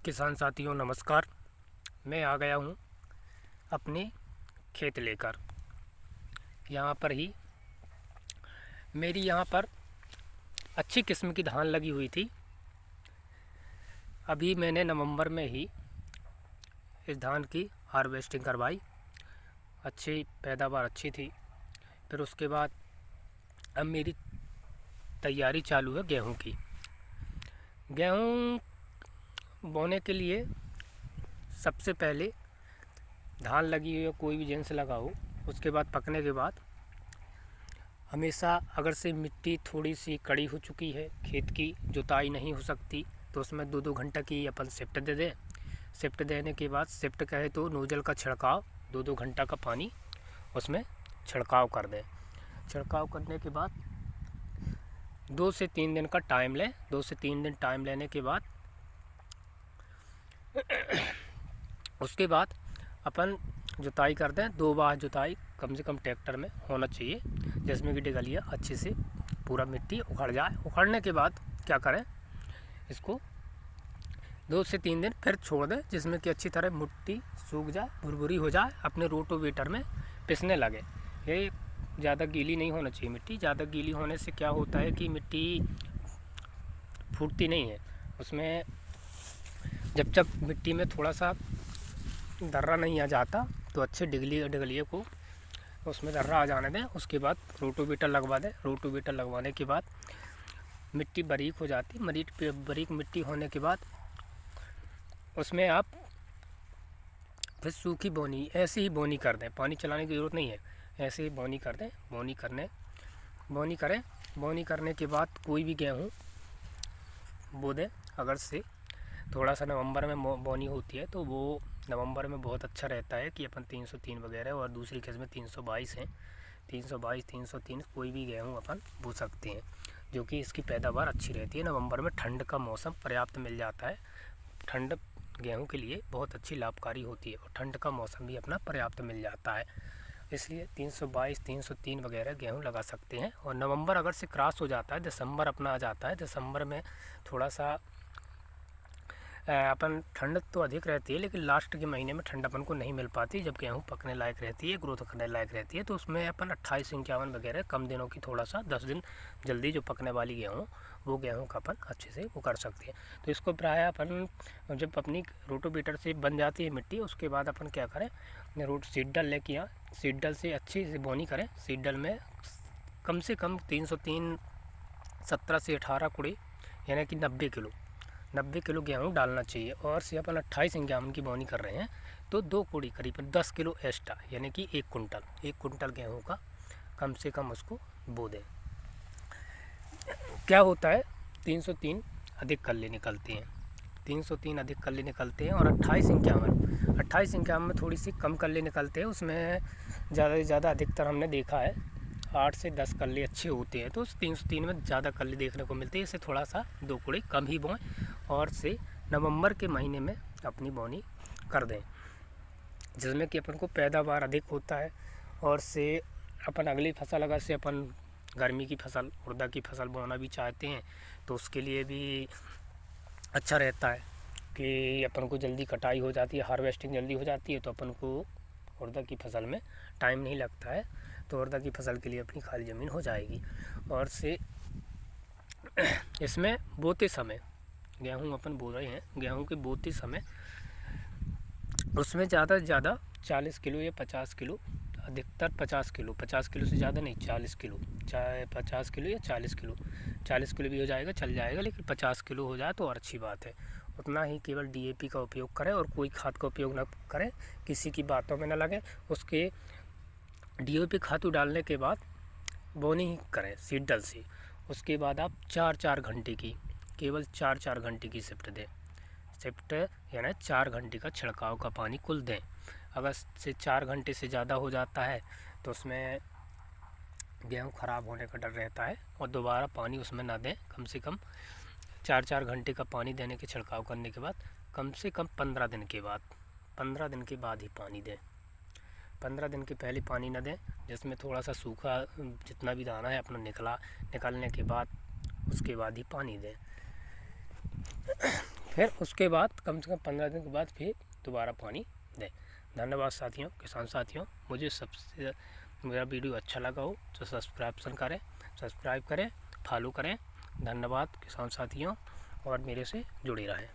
किसान साथियों नमस्कार। मैं आ गया हूँ अपने खेत लेकर। यहाँ पर ही मेरी यहाँ पर अच्छी किस्म की धान लगी हुई थी। अभी मैंने नवंबर में ही इस धान की हार्वेस्टिंग करवाई। अच्छी पैदावार अच्छी थी। फिर उसके बाद अब मेरी तैयारी चालू है गेहूँ की। गेहूँ बोने के लिए सबसे पहले धान लगी हुई है, कोई भी जिन्स लगा हो, उसके बाद पकने के बाद हमेशा अगर से मिट्टी थोड़ी सी कड़ी हो चुकी है, खेत की जुताई नहीं हो सकती, तो उसमें 2-2 घंटा की अपन शिफ्ट दे दें। शिफ्ट देने के बाद शिफ्ट कहे तो नोजल का छिड़काव 2-2 घंटा का पानी उसमें छिड़काव कर दें। छिड़काव करने के बाद 2 से 3 दिन का टाइम लें। 2 से 3 दिन टाइम लेने के बाद उसके बाद अपन जुताई कर दें। 2 बार जुताई कम से कम ट्रैक्टर में होना चाहिए, जिसमें कि डगलिया अच्छे से पूरा मिट्टी उखड़ जाए। उखड़ने के बाद क्या करें, इसको 2 से 3 दिन फिर छोड़ दें, जिसमें कि अच्छी तरह मिट्टी सूख जाए, भुरभुरी हो जाए, अपने रोटोवेटर में पिसने लगे। ये ज़्यादा गीली नहीं होना चाहिए मिट्टी। ज़्यादा गीली होने से क्या होता है कि मिट्टी फूटती नहीं है। उसमें जब मिट्टी में थोड़ा सा दर्रा नहीं आ जाता तो अच्छे डगलिए को उसमें दर्रा आ जाने दें। उसके बाद रोटोवेटर लगवा दें। रोटोवेटर लगवाने के बाद मिट्टी बारीक हो जाती। बारीक मिट्टी होने के बाद उसमें आप फिर सूखी बोनी ऐसे ही बोनी कर दें। पानी चलाने की ज़रूरत नहीं है, ऐसे ही बोनी कर दें। बोनी करने के बाद कोई भी गेहूँ बो दें। अगर से थोड़ा सा नवंबर में बोनी होती है तो वो नवंबर में बहुत अच्छा रहता है कि अपन 303 वगैरह, और दूसरी किस्में 322 हैं। 322 303 कोई भी गेहूँ अपन बो सकते हैं, जो कि इसकी पैदावार अच्छी रहती है। नवंबर में ठंड का मौसम पर्याप्त मिल जाता है। ठंड गेहूँ के लिए बहुत अच्छी लाभकारी होती है, और ठंड का मौसम भी अपना पर्याप्त मिल जाता है। इसलिए 322 303 वगैरह गेहूँ लगा सकते हैं। और नवंबर अगर से क्रॉस हो जाता है, दिसंबर अपना आ जाता है। दिसंबर में थोड़ा सा अपन ठंड तो अधिक रहती है, लेकिन लास्ट के महीने में ठंड अपन को नहीं मिल पाती। जब गेहूँ पकने लायक रहती है, ग्रोथ करने लायक रहती है, तो उसमें अपन 28-51 वगैरह कम दिनों की थोड़ा सा 10 दिन जल्दी जो पकने वाली गेहूँ, वो गेहूँ का अपन अच्छे से वो कर सकते हैं। तो इसको प्रायः अपन जब अपनी रोटोवेटर से बन जाती है मिट्टी, उसके बाद अपन क्या करें, सीड डल लेके यहाँ सीड डल से अच्छी से बोनी करें। सीड डल में कम से कम 303 17 से 18 कुड़ी यानी कि 90 किलो गेहूँ डालना चाहिए। और से अपन 28-51 की बोनी कर रहे हैं तो 2 कुड़ी करीब 10 किलो एक्स्ट्रा यानी कि 1 कुंटल गेहूँ का कम से कम उसको बो दें। क्या होता है, 303 अधिक कल्ले निकलते हैं। 303 अधिक कल्ले निकलते हैं, और 28-51 में थोड़ी सी कम कल्ले निकलते हैं। उसमें ज़्यादा से ज़्यादा अधिकतर हमने देखा है 8 से 10 कल्ले अच्छे होते हैं। तो 303 में ज़्यादा कल्ले देखने को मिलते हैं। इससे थोड़ा सा 2 कुड़ी कम ही बोएं, और से नवंबर के महीने में अपनी बोनी कर दें, जिसमें कि अपन को पैदावार अधिक होता है। और से अपन अगली फसल अगर से अपन गर्मी की फसल, उड़द की फसल बोना भी चाहते हैं, तो उसके लिए भी अच्छा रहता है कि अपन को जल्दी कटाई हो जाती है, हार्वेस्टिंग जल्दी हो जाती है, तो अपन को उड़द की फसल में टाइम नहीं लगता है। तो उड़द की फसल के लिए अपनी खाली ज़मीन हो जाएगी। और से इसमें बोते समय गेहूँ अपन बो रहे हैं, गेहूँ के बोते समय उसमें ज़्यादा से ज़्यादा 40 किलो या 50 किलो, अधिकतर 50 किलो से ज़्यादा नहीं, 40 किलो, चाहे 50 किलो या 40 किलो भी हो जाएगा, चल जाएगा, लेकिन 50 किलो हो जाए तो और अच्छी बात है। उतना ही केवल DAP का उपयोग करें, और कोई खाद का उपयोग ना करें, किसी की बातों में ना लगे। उसके DAP खाद डालने के बाद बोनी ही करें सीड डल से। उसके बाद आप 4-4 घंटे की, केवल 4-4 घंटे की शिफ्ट दें। शिफ्ट यानी 4 घंटे का छिड़काव का पानी कुल दें। अगर से 4 घंटे से ज़्यादा हो जाता है तो उसमें गेहूँ ख़राब होने का डर रहता है, और दोबारा पानी उसमें ना दें। कम से कम 4-4 घंटे का पानी देने के छिड़काव करने के बाद कम से कम 15 दिन के बाद ही पानी दें। 15 दिन के पहले पानी न दें, जिसमें थोड़ा सा सूखा जितना भी दाना है अपना निकलने के बाद उसके बाद ही पानी दें। फिर उसके बाद कम से कम 15 दिन के बाद फिर दोबारा पानी दें। धन्यवाद साथियों, किसान साथियों। मुझे सबसे मेरा वीडियो अच्छा लगा हो तो सब्सक्राइब करें, फॉलो करें। धन्यवाद किसान साथियों, और मेरे से जुड़े रहें।